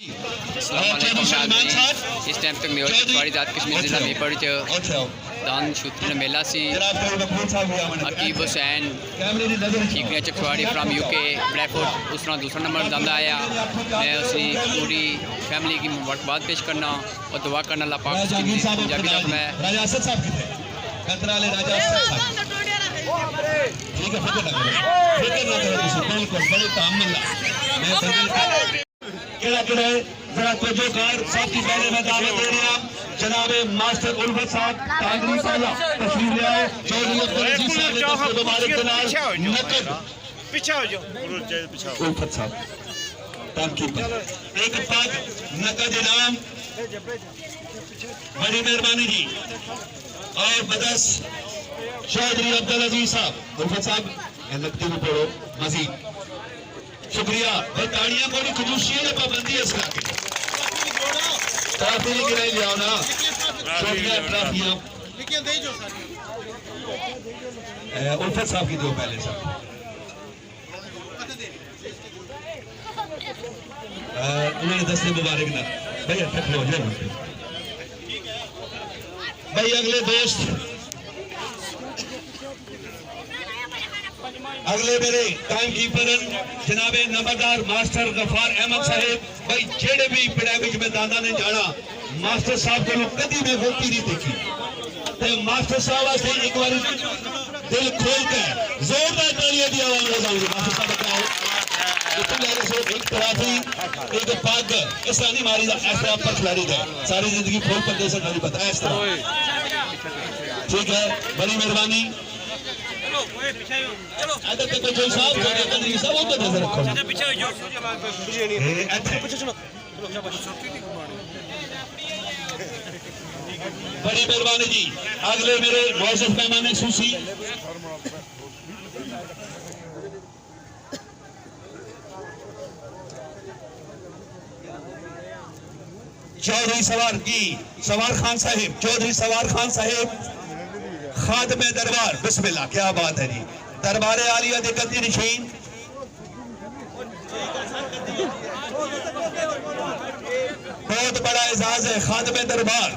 इस टाइम तक मेरे सारी जात कश्मीर जिला में पड़ दान शूत्र मेला सी अकीब हुसैन ठीकरिया चकवाड़ी फ्राम यूके ब्रैफोर्ड उस दूसरा नंबर दादा आया। मैं उसकी पूरी फैमिली की मुबारकबाद पेश करना और दुआ करना अल्लाह पाक पंजाबी तक मैं जरा तवज्जोकार सबसे पहले मैं दावत दे रहा जनाब मास्टर उल्फत साहब तांगरी साहब तशरीफ ले आए। चौधरी अब्दुल अजीज साहब ने दस्तूर मुबारक के नाल नकद पीछे हो जाओ उल्फत साहब टाइमकीपर एक पग नकद इनाम बड़ी मेहरबानी जी और बदस चौधरी अब्दुल अजीज साहब उल्फत साहब नकदी में पढ़ो मजीद शुक्रिया। ताड़ियां को खजूसी है पाबंदी है इस इलाके ट्रॉफी लेके नहीं लिया ना ट्रॉफियां उल्फत साहब की दो पहले साहब उन्होंने दस्ते मुबारक ना भैया ठक लो जाए भाई। अगले दोस्त अगले मेरे टाइम कीपर जनाबे नंबरदार मास्टर गफार अहमद साहेब भाई जेड़े भी पिड़ा में दादा ने जाना मास्टर साहब को कभी में गलती नहीं देखी ते मास्टर साहब वास्ते एक बार दिल खोल कर जोरदार तालियां दी आवाज लगाओगे। मास्टर साहब बताओ एक ट्रॉफी एक पग इस तरह नहीं मारी ऐसा पर खिलाड़ी है सारी जिंदगी फुल पत्ते से नहीं पता इस तरह ठीक है। बड़ी मेहरबानी बड़ी मेहरबानी जी। अगले मेरे मुआज़्ज़ज़ मेहमान सूसी चौधरी सवार खान साहिब चौधरी सवार खान साहिब खादम दरबार बिस्मिल्लाह क्या बात है जी। दरबारे आलिया दे कदी नशीन बहुत बड़ा एजाज है खादम दरबार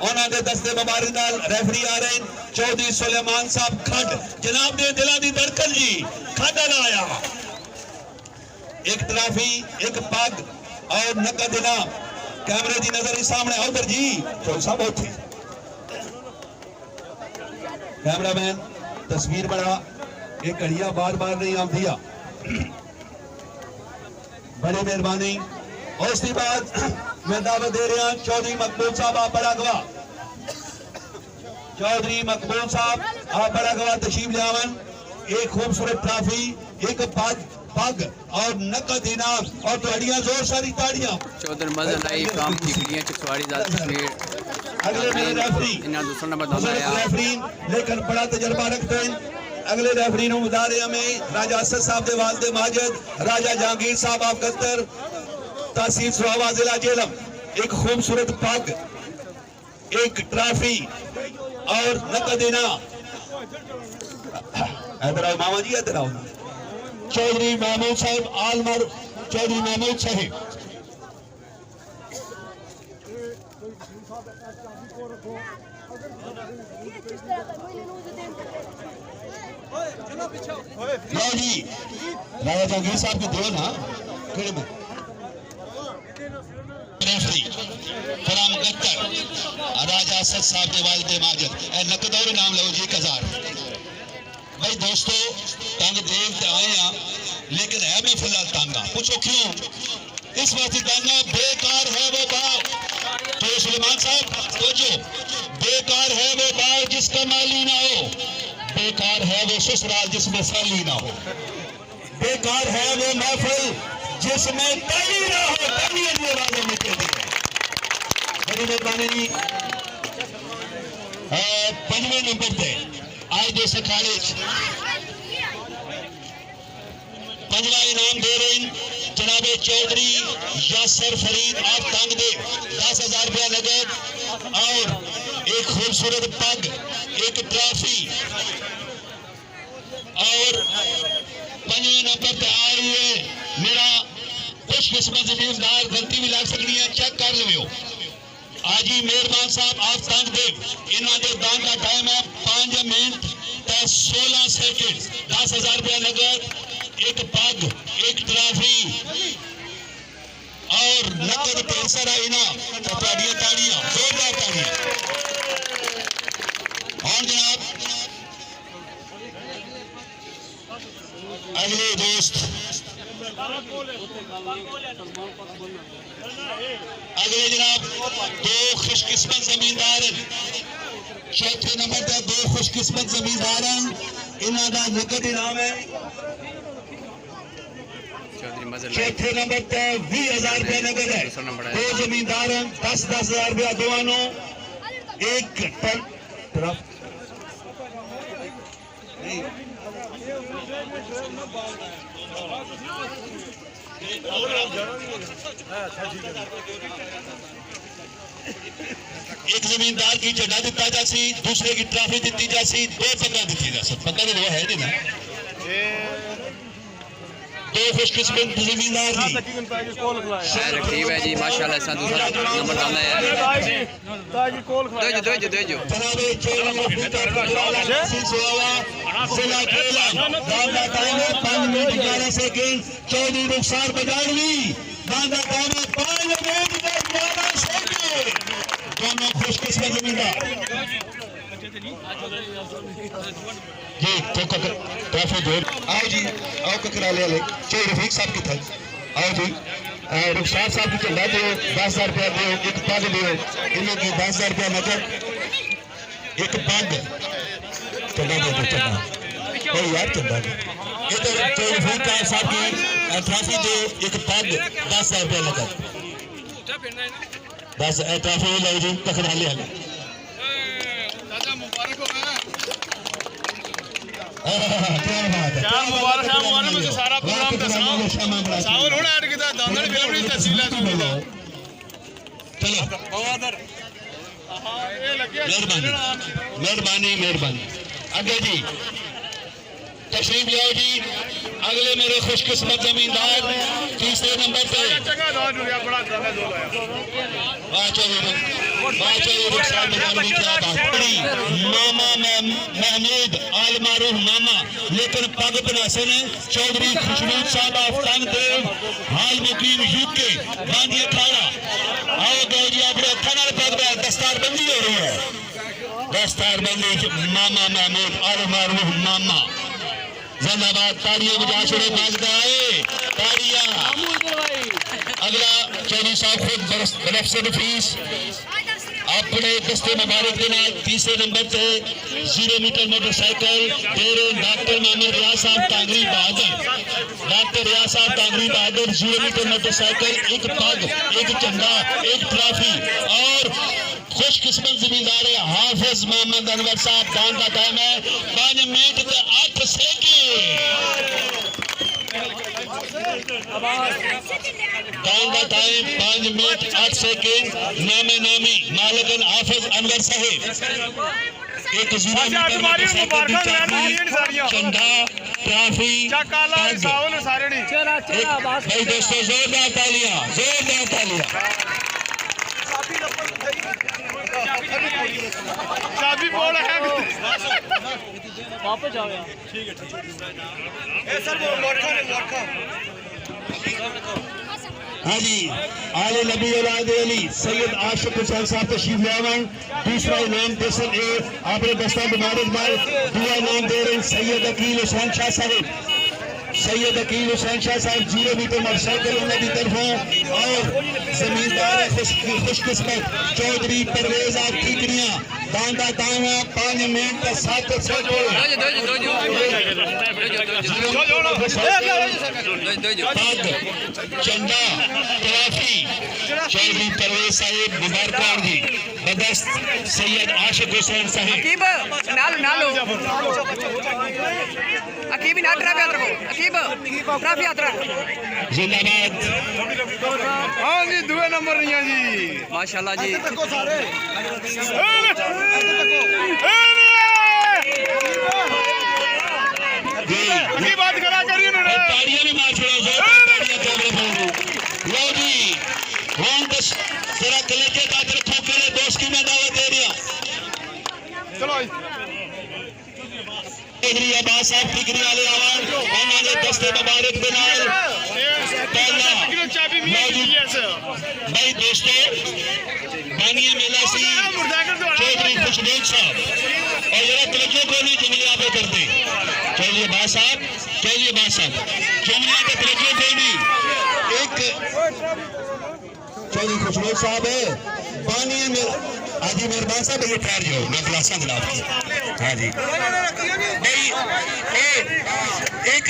उन्होंने दस्ते मुबारक नाल रेफरी आ रहे चौधरी सुलेमान साहब खड जनाब ने दिला दी धड़कन जी खड लाया एक ट्रॉफी एक पग और नकद इनाम कैमरे की नजर के सामने उधर जी चौधरी साहब उठे कैमरामैन तस्वीर बना ये घड़िया बार बार नहीं आती बड़ी मेहरबानी। और उसके बाद मैं दावत दे रहा चौधरी मकबूल साहब आप बड़ा गवाह चौधरी मकबूल साहब आप बड़ा गवाह तशरीफ लियावन एक खूबसूरत ट्रॉफी एक पग और नकद इनाम और ताड़ियां जोर सारी ताड़ियां चौधरी मजन आई फ्रॉम ठीकरिया चकवाड़ी जात कश्मीर अगले मेरे रेफरी दूसरा नंबर दादा आया लेकिन बड़ा तजर्बा रखते हैं। अगले रेफरी मुदारे में राजा असद साहब दे वालिद माजिद राजा जहांगीर साहब आप कत्तर तहसील सुहावा जिला जेलम एक खूबसूरत पग एक ट्रॉफी और नकद इनाम इधर आओ मामा जी इधर आओ चौधरी महमूद साहब आलमर चौधरी महमूद साहिब जी राजा जहांगीर साहब के दो ना रेफरी फराम कत्तर राजा असद साहब के वालिद माजिद नकद और इनाम लो जी 1000 भाई दोस्तों तंग देव आए हैं लेकिन है भी फिलहाल तंगा पूछो क्यों इस वास्ते तंगा बेकार है वो बाव तो सुलेमान साहब सोचो बेकार है वो बाव जिसका माली ना हो बेकार है वो ससुराल जिसमें साली ना हो बेकार है वो महफिल जिसमें ताली ना हो ताली की आवाज़ें मिटे दी बड़ी मेहरबानी जी। पंजवें नंबर पे आज दे सखाड़े पंजवा इनाम दे रहे हैं जनाबे चौधरी यासर फरीद आप तंग दे 10,000 रुपया नगद और एक खूबसूरत पग एक ट्रॉफी और पंजवें नंबर पे आए हुए मेरा खुश खुशकिस्मत जमींदार गलती भी लग सकती है, चेक कर लियो। आजी मेहरबान साहब आप तंग देव इन्हों के दान का टाइम है 5 मिनट 16 सेकंड। 10,000 रुपया नगद, एक पग, एक ट्रॉफी और नगद पैसा इनाम। तो ताड़ियां ताड़ियां जोरदार ताड़ियां। और जनाब अगले दोस्त अगले जनाब 2 खुशकिस्मत जमींदार, चौथे नंबर पर 2 खुशकिस्मत जमींदार इन्हों का नगद इनाम है। चौथे नंबर पर 20,000 रुपया नगद है। 2 जमींदार 10,000 रुपया दोनों। एक तरफ एक जमींदार की झंडा दिता जासी, दूसरे की ट्रॉफी दी जासी, 2 पग्गा दी जा सकती। पग्गा तो है नहीं ना। 2 खुशकिस्मत जमींदार रकीब है जी माशाल्लाह। सा दूसरा नंबर डालना है। दो जो चौधरी रुखसार बजाड़वी बांदा टाइम है 5 मिनट 11 सेकंड। दोनों खुशकिस्मत जमींदार जी ट्रॉफी दो। आओ जी आओ ककरा ले चौधरी रफीक साहब की थल। आओ जी रुखसार साहब की झंडा दो, 10,000 रुपया दो, एक पग दो। इन्हों की 10,000 रुपया नगद, एक पग झंडा दो। झंडा यार झंडा दो। इधर चौधरी रफीक साहब की ट्रॉफी दो, एक पग, 10,000 रुपया नगद। 10 ट्रॉफी लो जी ककरा ले क्या बात है। क्या मुबारक में सारा प्रोग्राम दसा सावन हुन ऐड कीता दांदड़ फिल्म दी तहसील है। चलो मेहरबानी मेहरबानी। आगे जी तशरीफ लाओ जी। अगले मेरे खुशकिस्मत जमींदार तीसरे नंबर पे मामा महमूद आल मारूफ मामा, लेकिन पग बनासे ने चौधरी खुशबू साहब आफ्ताब देव हाल मुकीम यूके बांधी अखाड़ा। आओ दो जी अपने हथा नाल पग दस्तारबंदी हो रही है। दस्तारबंदी मामा महमूद आल मारूफ मामा जिंदाबाद। ताड़ियां बजा छोड़े मांगता है ताड़ियां। अगला चौधरी साहब खुद बर्फ से नफीस अपने दस्ते मुबारक के नाल तीसरे नंबर पे 0 मीटर मोटरसाइकिल दे रहे डॉक्टर मोहम्मद रियाज साहब टांगरी बहादुर। डॉक्टर रियाज साहब टांगरी बहादुर 0 मीटर मोटरसाइकिल, एक पग, एक झंडा, एक ट्रॉफी। और खुशकिस्मत जमींदार है हाफिज मोहम्मद अनवर साहब। दान का टाइम है 5 मिनट 8 सेकंड। दान का टाइम 5 मिनट 8 सेकंड। नामे नामी मालिकन हाफिज अनवर साहब। एक 0 मीटर मोटरसाइकिल, झंडा, ट्रॉफी। भाई दोस्तों जोरदार तालियां, जोरदार तालियां। चाबी बोल है वापस जाओ यार। ठीक है ए सर वो लौटका ने लौटका। हाँ जी आले नबी औलाद अली सैयद आशिक हुसैन साहब तशरीफ ले आवन। दूसरा इनाम देसन ए आपने दस्ता मुबारक बार दूसरा इनाम दे रहे सैयद अकील हुसैन शाह साहब। सैयद अकील हुसैन शाह साहब 0 मीटर मोटरसाइकिल उन्होंने तरफों। और जमींदार खुशकिस्मत चौधरी परवेज आप ठीकरियां दांदा दावा 5 मिनट 7 सेकंड। झंडा ट्रॉफी चौधरी परवेज साहब मुबारक जी बदस्त सैयद आशिक हुसैन साहब। अकीब नालो अकीब ना ट्रॉफी यात्रा को अकीब ट्रॉफी यात्रा जिंदाबाद। हाँ जी 2 नंबर नहीं है जी माशाल्लाह जी। बात करा करिए ताड़ियां भी मार छोड़ो। लो जी हुन दस जरा कलेजे दा रखो केड़े दोस्त की मैं दावत दे रहा चलो चौधरी अब्बास साहब टिकरी वाले आवाज उन्होंने दस्ते मुबारक दे नाल पहला भाई दोस्तों बानिया मेला सी चौधरी खुशबूद साहब और जरा तवज्जो को नहीं जुमले आप करते चौधरी अब्बास साहब जुमले पे तवज्जो को नहीं एक चौधरी खुशबूद साहब है बानिया मेला हाजी मेहरबान साहब ये ठहर जाओ मैं खुलासा दिलाप हाँ जी भाई एक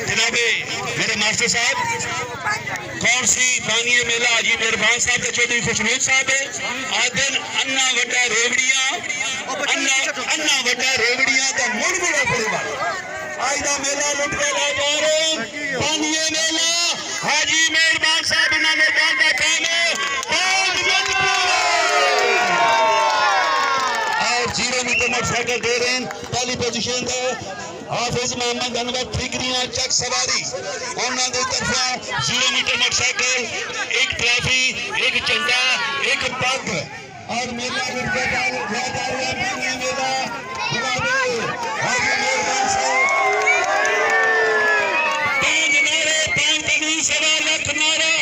जनाबे मेरे मास्टर साहब कौन सी बानिया मेला हाजी मेहरबान साहब के चौधरी खुशबूद साहब है आदन अन्ना वड्डा रेवड़ियां का मुड़मुड़ा परिवार आज का मेला लुट के ला जा रहे बानिया मेला हाजी मेहरबान साहब इन्होंने का काम है और 0 मीटर मोटरसाइकिल दे रहे हैं पहली पोजीशन है हाफिज मोहम्मद अनवर ठिकरियां चक सवारी उन्होंने तरफा 0 मीटर मोटरसाइकिल एक ट्रॉफी एक झंडा एक पग और मेला मेला हाजी मेहरबान साहब 5 नारे 5 कमी 1.25 लाख नारा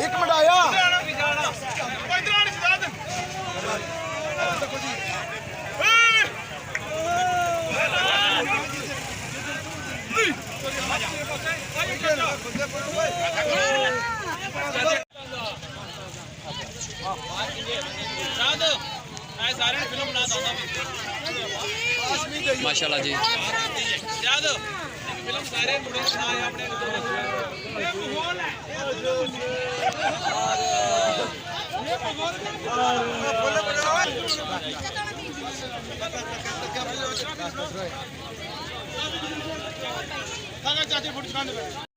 एक मिनट आया माशाल्लाह जी चाची फोटो